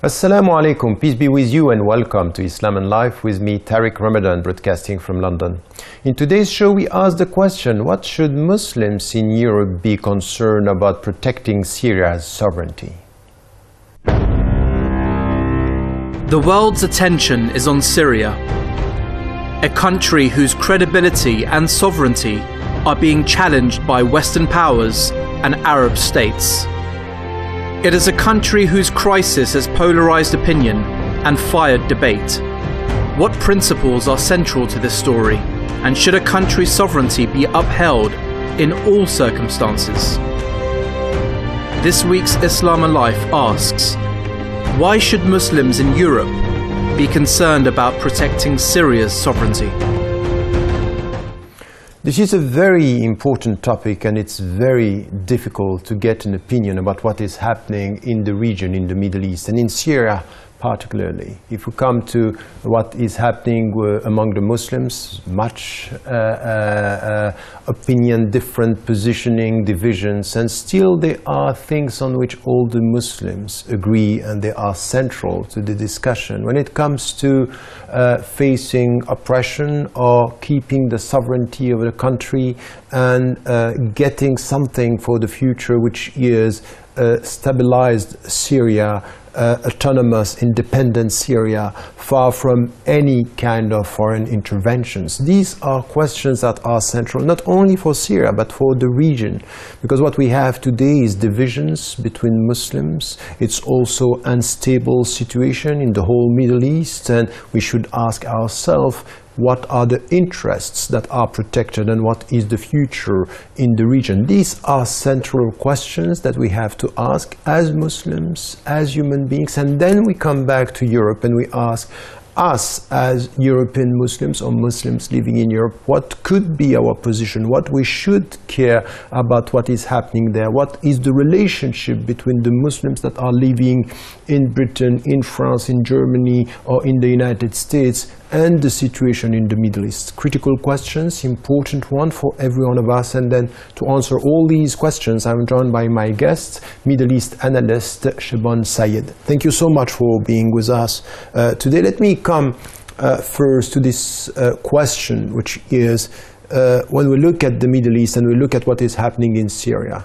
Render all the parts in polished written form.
Assalamu alaikum, peace be with you and welcome to Islam and Life with me, Tariq Ramadan, broadcasting from London. In today's show we ask the question, what should Muslims in Europe be concerned about protecting Syria's sovereignty? The world's attention is on Syria, a country whose credibility and sovereignty are being challenged by Western powers and Arab states. It is a country whose crisis has polarized opinion and fired debate. What principles are central to this story, and should a country's sovereignty be upheld in all circumstances? This week's Islam and Life asks, why should Muslims in Europe be concerned about protecting Syria's sovereignty? This is a very important topic, and it's very difficult to get an opinion about what is happening in the region, in the Middle East, and in Syria particularly. If we come to what is happening among the Muslims, much opinion, different positioning, divisions, and still there are things on which all the Muslims agree and they are central to the discussion. When it comes to facing oppression or keeping the sovereignty of the country and getting something for the future, which is stabilized Syria, autonomous, independent Syria, far from any kind of foreign interventions. These are questions that are central, not only for Syria, but for the region. Because what we have today is divisions between Muslims. It's also unstable situation in the whole Middle East, and we should ask ourselves, what are the interests that are protected and what is the future in the region? These are central questions that we have to ask as Muslims, as human beings, and then we come back to Europe and we ask us as European Muslims or Muslims living in Europe, what could be our position, what we should care about what is happening there, what is the relationship between the Muslims that are living in Britain, in France, in Germany, or in the United States, and the situation in the Middle East. Critical questions, important one for every one of us. And then to answer all these questions, I'm joined by my guest, Middle East analyst Shaban Sayed. Thank you so much for being with us today. Let me come first to this question, which is when we look at the Middle East and we look at what is happening in Syria,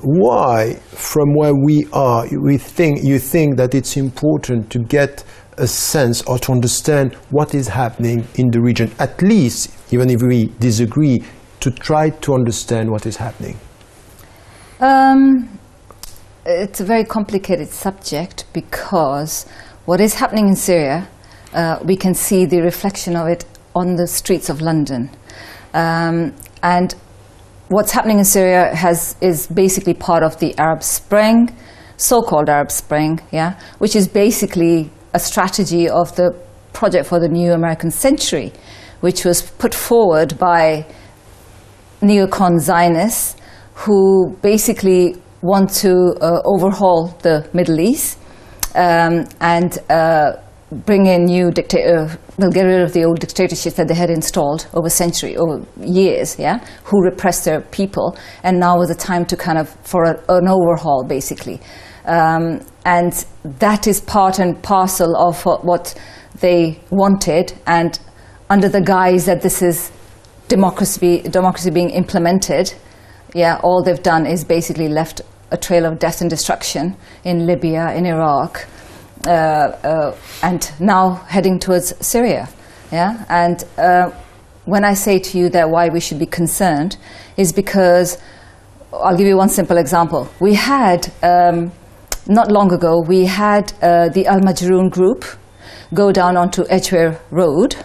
why, from where we are, you think that it's important to get a sense or to understand what is happening in the region, at least, even if we disagree, to try to understand what is happening? It's a very complicated subject, because what is happening in Syria, we can see the reflection of it on the streets of London. And what's happening in Syria is basically part of the Arab Spring, so-called Arab Spring, yeah, which is basically a strategy of the project for the new American century, which was put forward by neocon Zionists who basically want to overhaul the Middle East and bring in new they'll get rid of the old dictatorships that they had installed over years, yeah, who repressed their people, and now was the time to kind of for an overhaul, basically. And that is part and parcel of what they wanted, and under the guise that this is democracy being implemented, yeah, all they've done is basically left a trail of death and destruction in Libya, in Iraq, and now heading towards Syria. Yeah? And when I say to you that why we should be concerned is because, I'll give you one simple example. We had, not long ago, we had the Al-Majroon group go down onto Edgware Road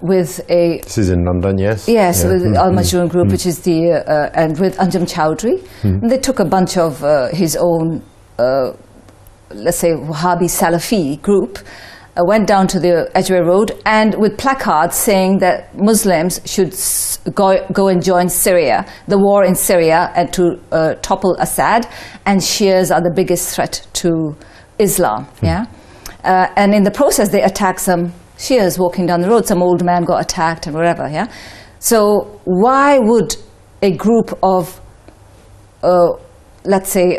with a... This is in London, yes? Yes, yeah. With the Al-Majroon group, which is the... and with Anjem Chowdhury. And they took a bunch of his own, let's say, Wahhabi Salafi group, went down to the Edgware Road, and with placards saying that Muslims should go and join Syria, the war in Syria, and to topple Assad, and Shias are the biggest threat to Islam. Yeah, and in the process they attacked some Shias walking down the road. Some old man got attacked and whatever. Yeah, so why would a group of let's say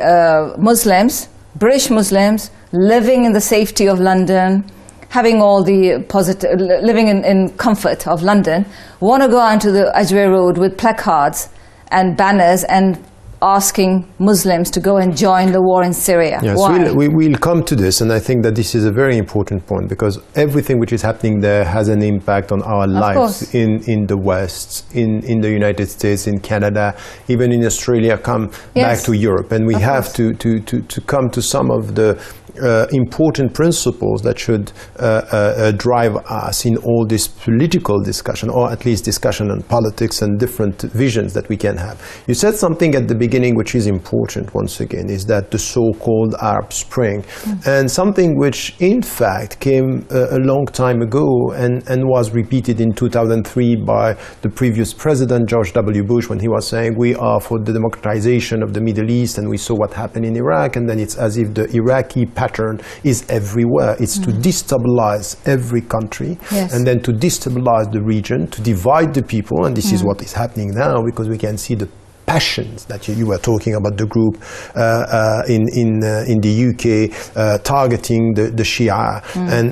Muslims British Muslims living in the safety of London, having all the positive, living in comfort of London, want to go out into the Ajmer Road with placards and banners and asking Muslims to go and join the war in Syria. Yes, Why? we'll come to this, and I think that this is a very important point, because everything which is happening there has an impact on our lives in the West, in the United States, in Canada, even in Australia, come back to Europe. And we have to come to some of the important principles that should drive us in all this political discussion, or at least discussion on politics and different visions that we can have. You said something at the beginning which is important, once again, is that the so-called Arab Spring, and something which in fact came a long time ago and was repeated in 2003 by the previous president, George W. Bush, when he was saying we are for the democratization of the Middle East, and we saw what happened in Iraq, and then it's as if the Iraqi pattern is everywhere. It's to destabilize every country, and then to destabilize the region, to divide the people, and this is what is happening now, because we can see the passions that you were talking about, the group in the UK targeting the Shia,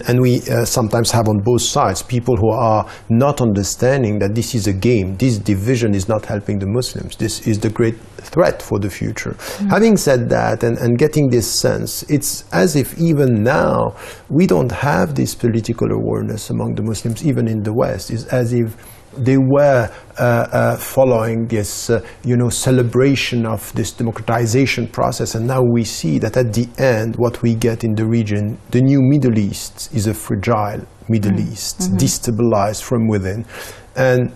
and we sometimes have on both sides people who are not understanding that this is a game. This division is not helping the Muslims. This is the great threat for the future. Having said that, and getting this sense, it's as if even now we don't have this political awareness among the Muslims, even in the West. It's as if they were following this, celebration of this democratization process, and now we see that at the end, what we get in the region, the new Middle East, is a fragile Middle East, destabilized from within, and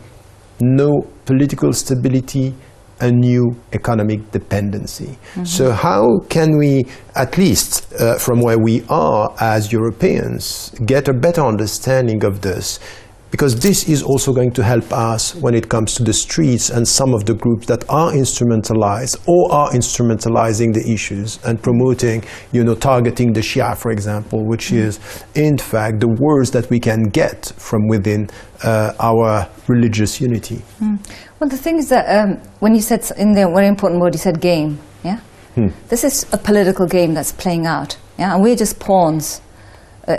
no political stability, a new economic dependency. So how can we, at least from where we are as Europeans, get a better understanding of this? Because this is also going to help us when it comes to the streets and some of the groups that are instrumentalized or are instrumentalizing the issues and promoting, targeting the Shia, for example, which is in fact the worst that we can get from within our religious unity. Well, the thing is that when you said in the very important word, you said game, yeah? This is a political game that's playing out, yeah? And we're just pawns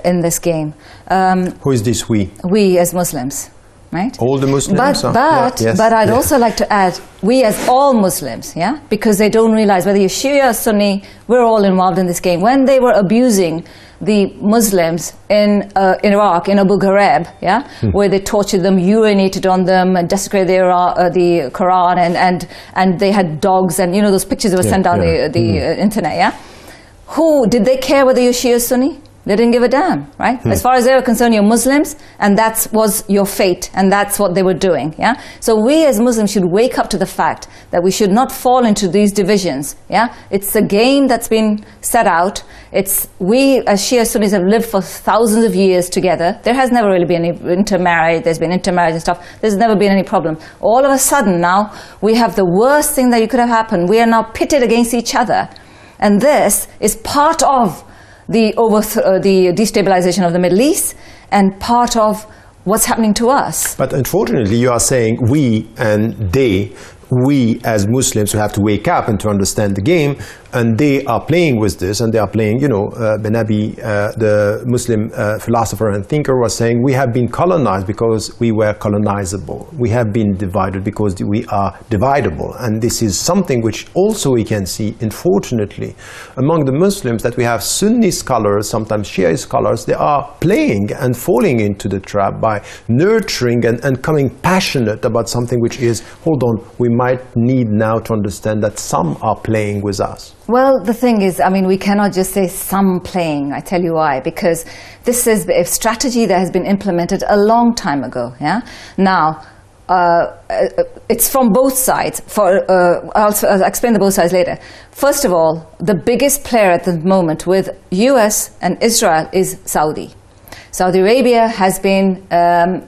in this game. Who is this we? We as Muslims, right? All the Muslims? But I'd also like to add, we as all Muslims, yeah? Because they don't realize whether you're Shia or Sunni, we're all involved in this game. When they were abusing the Muslims in Iraq, in Abu Ghraib, yeah? Where they tortured them, urinated on them, and desecrated the Quran, and they had dogs, and those pictures that were sent down the internet, yeah? Who, did they care whether you're Shia or Sunni? They didn't give a damn, right? As far as they were concerned, you're Muslims, and that was your fate, and that's what they were doing, yeah? So we as Muslims should wake up to the fact that we should not fall into these divisions, yeah? It's a game that's been set out. We as Shia Sunnis have lived for thousands of years together. There has never really been any intermarriage. There's been intermarriage and stuff. There's never been any problem. All of a sudden now, we have the worst thing that could have happened. We are now pitted against each other, and this is part of the destabilization of the Middle East and part of what's happening to us. But unfortunately, you are saying we and they. We as Muslims who have to wake up and to understand the game, and they are playing with this, and they are playing, Benabi, the Muslim philosopher and thinker, was saying we have been colonized because we were colonizable. We have been divided because we are dividable. And this is something which also we can see, unfortunately, among the Muslims, that we have Sunni scholars, sometimes Shia scholars, they are playing and falling into the trap by nurturing and coming passionate about something which is, hold on, we might need now to understand that some are playing with us. Well, the thing is, we cannot just say some playing. I tell you why. Because this is a strategy that has been implemented a long time ago. Yeah. Now, it's from both sides. I'll explain the both sides later. First of all, the biggest player at the moment with US and Israel is Saudi. Saudi Arabia has been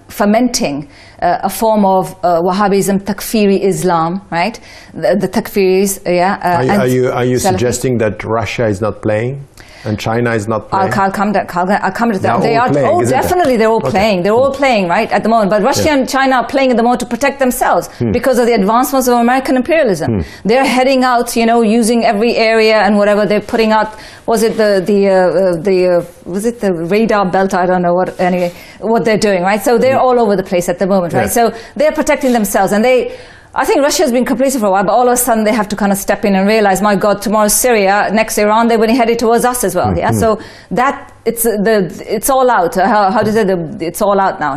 fomenting a form of Wahhabism, Takfiri Islam, right? The Takfiris, Are you suggesting that Russia is not playing? And China is not playing. I'll come to that. They are playing, oh, definitely, they're all playing. They're all playing, right, at the moment. But Russia and China are playing at the moment to protect themselves because of the advancements of American imperialism. They're heading out, you know, using every area and whatever. They're putting out, was it the radar belt? I don't know what. Anyway, what they're doing, right? So they're all over the place at the moment, right? So they're protecting themselves, and I think Russia has been complacent for a while, but all of a sudden they have to kind of step in and realize, my God, tomorrow's Syria, next Iran, they're going to head it towards us as well. So that it's all out. How does it? It's all out now.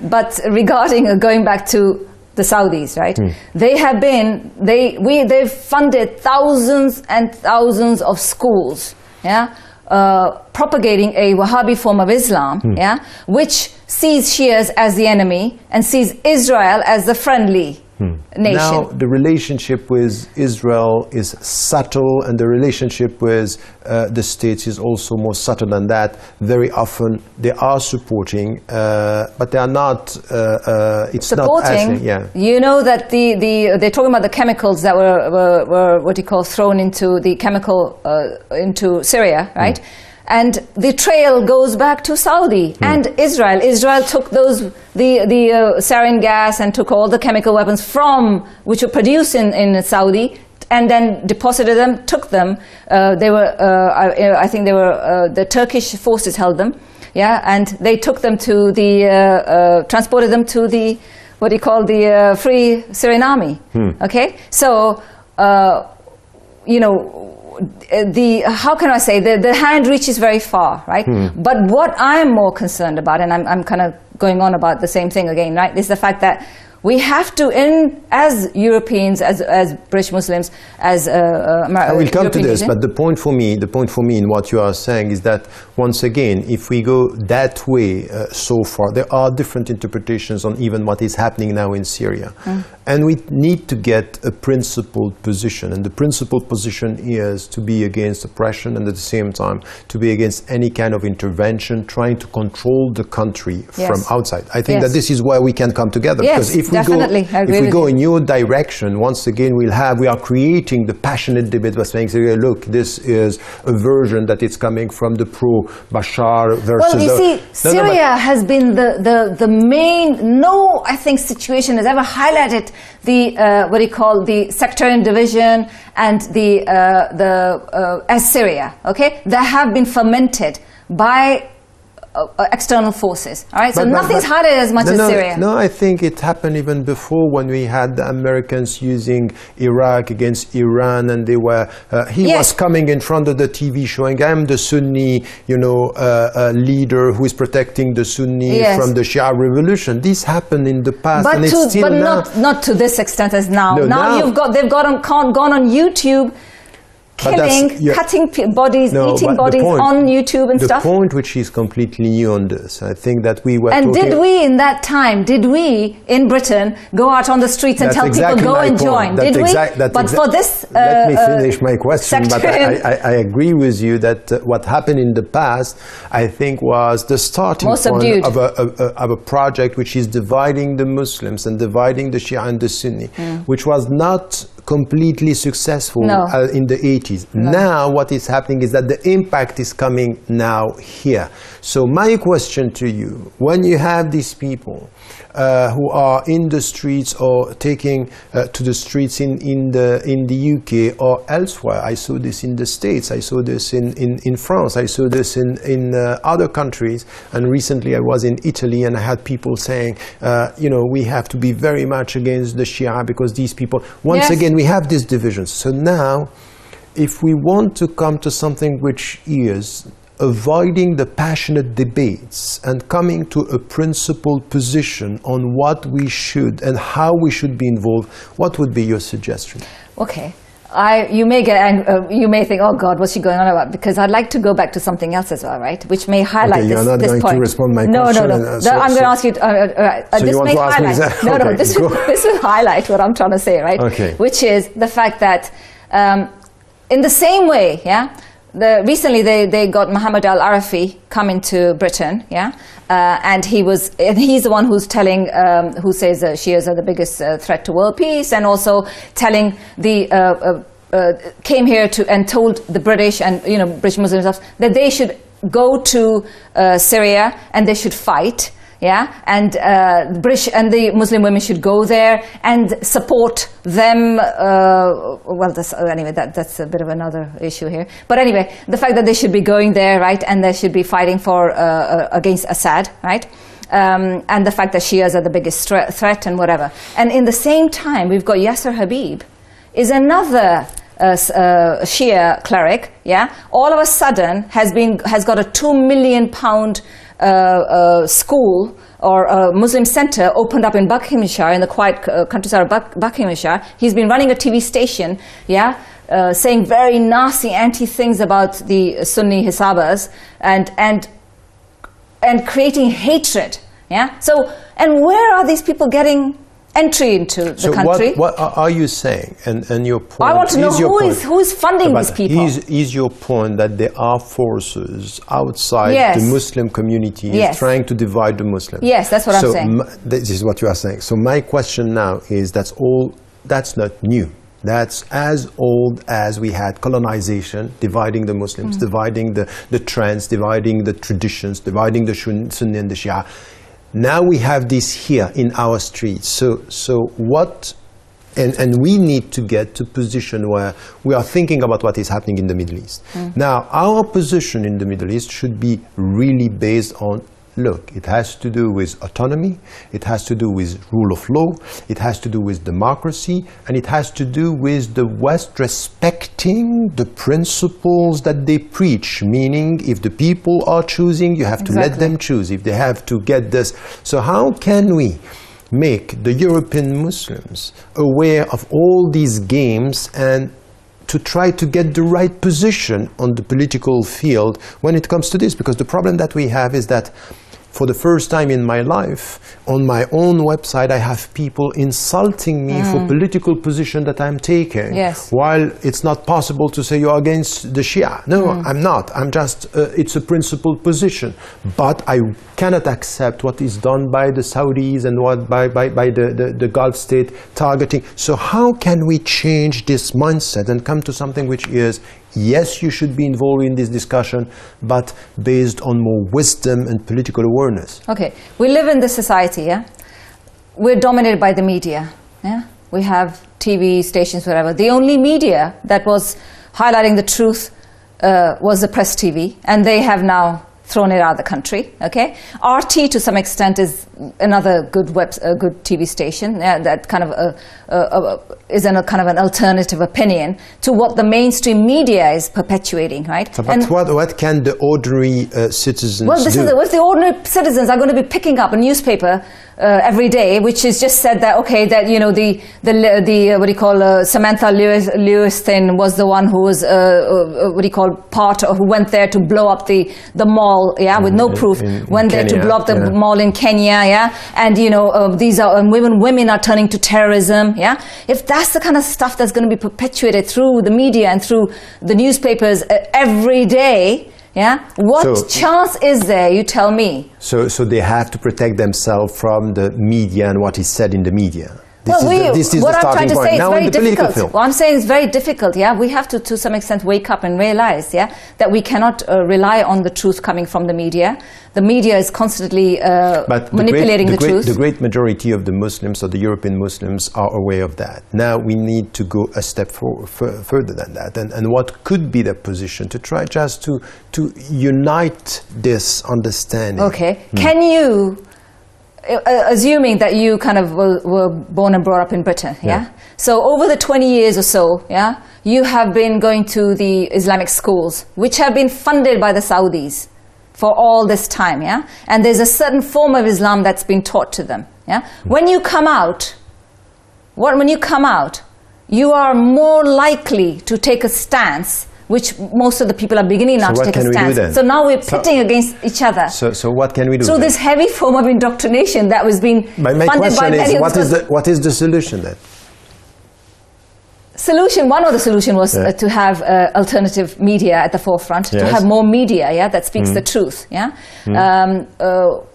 But regarding going back to the Saudis, right? They've funded thousands and thousands of schools. Propagating a Wahhabi form of Islam, which sees Shias as the enemy and sees Israel as the friendly nation. Now, the relationship with Israel is subtle, and the relationship with the states is also more subtle than that. Very often they are supporting, but they are not. It's supporting. Not as, You know that they're talking about the chemicals that were what you call thrown into the chemical into Syria, right? And the trail goes back to Saudi and Israel. Israel took the sarin gas and took all the chemical weapons which were produced in Saudi, and then deposited them, took them. I think the Turkish forces held them, and they took them to transported them to the Free Syrian Army. Okay, so you know. How can I say, the hand reaches very far, right? But what I'm more concerned about, and I'm kind of going on about the same thing again, right, is the fact that we have to, as Europeans, as British Muslims, as I will come to this, but the point for me in what you are saying is that, once again, if we go that way so far, there are different interpretations on even what is happening now in Syria. And we need to get a principled position, and the principled position is to be against oppression and at the same time to be against any kind of intervention trying to control the country from outside. I think that this is where we can come together, because if we go in your direction, once again we are creating the passionate debate by saying, look, this is a version that is coming from the pro-Bashar versus well, you see, Syria has been the main, I think situation has ever highlighted the the sectarian division and as Syria, okay? They have been fermented by external forces, all right? So nothing's harder as much as Syria. No, I think it happened even before, when we had the Americans using Iraq against Iran, and they were, he was coming in front of the TV showing, I'm the Sunni, leader who is protecting the Sunni from the Shia revolution. This happened in the past, but and it's still now. Not to this extent as now. No, now they've gone on YouTube, cutting bodies, eating bodies on YouTube and stuff. The point which is completely new on this, I think that we were And did we in that time, in Britain, go out on the streets and tell people go and join? Did we? But for this let me finish my question, but I agree with you that what happened in the past, I think, was the starting point of a project which is dividing the Muslims and dividing the Shia and the Sunni, which was not completely successful in the 80s. Now what is happening is that the impact is coming now here. So my question to you, when you have these people who are in the streets or taking to the streets in the UK or elsewhere, I saw this in the States, I saw this in France, I saw this in other countries, and recently I was in Italy and I had people saying, we have to be very much against the Shia because these people, once again, we have these divisions. So now, if we want to come to something which is avoiding the passionate debates and coming to a principled position on what we should and how we should be involved, what would be your suggestion? Okay. You may think, oh God, what's she going on about? Because I'd like to go back to something else as well, right? Which may highlight this point. You're not going to respond my question. No. I'm going to ask you. This may highlight. This will highlight what I'm trying to say, right? Okay. Which is the fact that, in the same way, recently they got Muhammad al-Arafi coming to Britain, and he's the one who's telling, who says Shias are the biggest threat to world peace, and also telling the came here and told the British and British Muslims that they should go to Syria and they should fight. Yeah, and the British and the Muslim women should go there and support them. Anyway, that's a bit of another issue here. But anyway, the fact that they should be going there, right, and they should be fighting for against Assad, right, and the fact that Shias are the biggest threat and whatever. And in the same time, we've got Yasser Habib, is another Shia cleric. Yeah, all of a sudden has got a £2 million school or a Muslim center opened up in Buckinghamshire, in the quiet countryside of Buckinghamshire. He's been running a TV station, yeah, saying very nasty anti-things about the Sunni Hisabas and creating hatred. Yeah. So, and where are these people getting entry into the country? What are you saying? And your point. I want to know who is funding these people. Is your point that there are forces outside the Muslim community trying to divide the Muslims? Yes, that's what I'm saying. This is what you are saying. So my question now is, that's not new. That's as old as we had colonization, dividing the Muslims, dividing the trends, dividing the traditions, dividing the Sunni and the Shia. Now we have this here in our streets. So what, and we need to get to a position where we are thinking about what is happening in the Middle East. Now, our position in the Middle East should be really based on, look, it has to do with autonomy, it has to do with rule of law, it has to do with democracy, and it has to do with the West respecting the principles that they preach, meaning if the people are choosing, you have to let them choose, if they have to get this. So how can we make the European Muslims aware of all these games and to try to get the right position on the political field when it comes to this? Because the problem that we have is that for the first time in my life, on my own website, I have people insulting me for political position that I'm taking. Yes. While it's not possible to say you're against the Shia. No, I'm not. I'm just, it's a principled position. But I cannot accept what is done by the Saudis and what by the Gulf state targeting. So how can we change this mindset and come to something which is, yes, you should be involved in this discussion, but based on more wisdom and political awareness. Okay, we live in this society, yeah? We're dominated by the media, yeah? We have TV stations, whatever. The only media that was highlighting the truth was the Press TV, and they have now thrown it out of the country, okay? RT, to some extent, is another good good TV station that kind of is a kind of an alternative opinion to what the mainstream media is perpetuating, right? So, but what can the ordinary citizens do? If the ordinary citizens are going to be picking up a newspaper every day, which is just said that, okay, that, you know, the what do you call, Samantha Lewis thing was the one who was, what do you call, who went there to blow up the mall, yeah, with no proof, went there to blow up the mall in Kenya, yeah, and, you know, these are, women are turning to terrorism, yeah. If that's the kind of stuff that's going to be perpetuated through the media and through the newspapers every day, yeah, what chance is there, you tell me? So they have to protect themselves from the media and what is said in the media. This is what the I'm trying to point. say is now very in the difficult. field. What I'm saying is very difficult, yeah. We have to some extent wake up and realize, yeah, that we cannot rely on the truth coming from the media. The media is constantly manipulating the truth. The great majority of the Muslims, or the European Muslims, are aware of that. Now we need to go a step further than that. And what could be the position to try just to unite this understanding? Okay. Can you, assuming that you kind of were born and brought up in Britain, yeah? So over the 20 years or so, yeah, you have been going to the Islamic schools, which have been funded by the Saudis for all this time, yeah? And there's a certain form of Islam that's been taught to them, yeah? When you come out, you are more likely to take a stance, which most of the people are beginning now to take a stance. So now we're pitting against each other. So what can we do? So this heavy form of indoctrination that was being funded by many what is the solution then? solution, one of the solution was to have alternative media at the forefront, to have more media, that speaks the truth,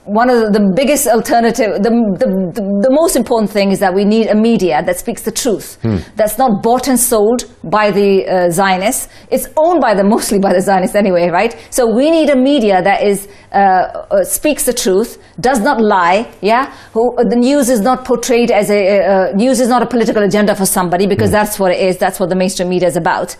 one of the biggest alternative, the most important thing is that we need a media that speaks the truth, that's not bought and sold by the Zionists. It's owned by mostly by the Zionists anyway, right? So we need a media that is speaks the truth, does not lie, the news is not portrayed as news is not a political agenda for somebody, because that's what it is, that's what the mainstream media is about,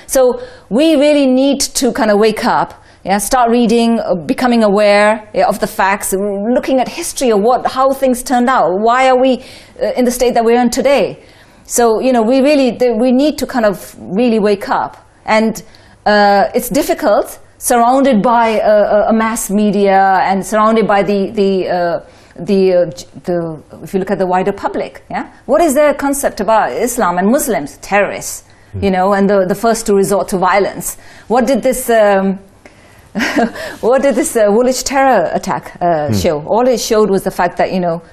So we really need to kind of wake up, start reading, becoming aware of the facts, looking at history of how things turned out. Why are we in the state that we're in today? So, we need to kind of really wake up. And it's difficult, surrounded by a mass media and surrounded by if you look at the wider public, what is their concept about Islam and Muslims? Terrorists, and the first to resort to violence. What did this Woolwich terror attack show? All it showed was the fact that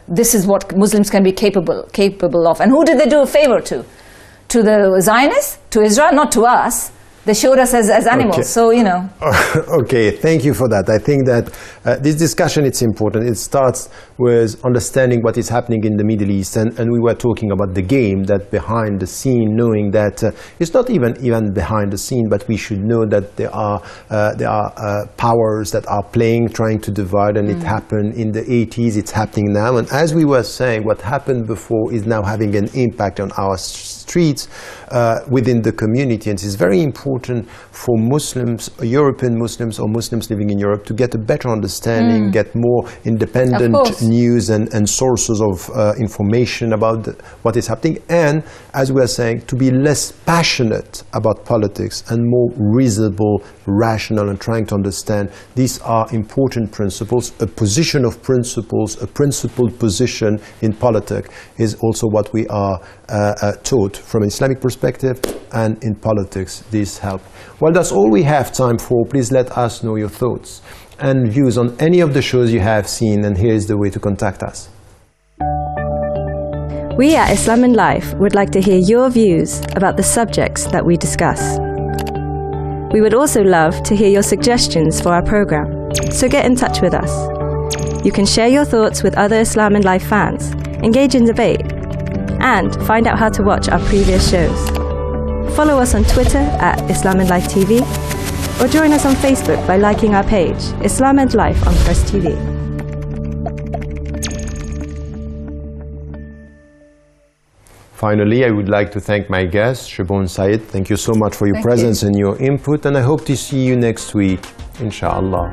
this is what Muslims can be capable of. And who did they do a favor to? To the Zionists? To Israel? Not to us. They showed us as animals, so Okay, thank you for that. I think that this discussion, it's important. It starts with understanding what is happening in the Middle East, and we were talking about the game, that behind the scene, knowing that it's not even behind the scene, but we should know that there are powers that are playing, trying to divide, and it happened in the 80s, it's happening now. And as we were saying, what happened before is now having an impact on our streets within the community, and it's very important for Muslims, European Muslims or Muslims living in Europe, to get a better understanding, get more independent news and sources of information about what is happening, and, as we are saying, to be less passionate about politics and more reasonable, rational, and trying to understand these are important principles. A position of principles, a principled position in politics is also what we are taught from an Islamic perspective, and in politics this help. Well, that's all we have time for. Please let us know your thoughts and views on any of the shows you have seen, and here is the way to contact us. We at Islam and Life would like to hear your views about the subjects that we discuss. We would also love to hear your suggestions for our program, so get in touch with us. You can share your thoughts with other Islam and Life fans, engage in debate, and find out how to watch our previous shows. Follow us on Twitter at Islam and Life TV, or join us on Facebook by liking our page, Islam and Life on Press TV. Finally, I would like to thank my guest, Shabon Said. Thank you so much for your presence and your input, and I hope to see you next week, inshallah.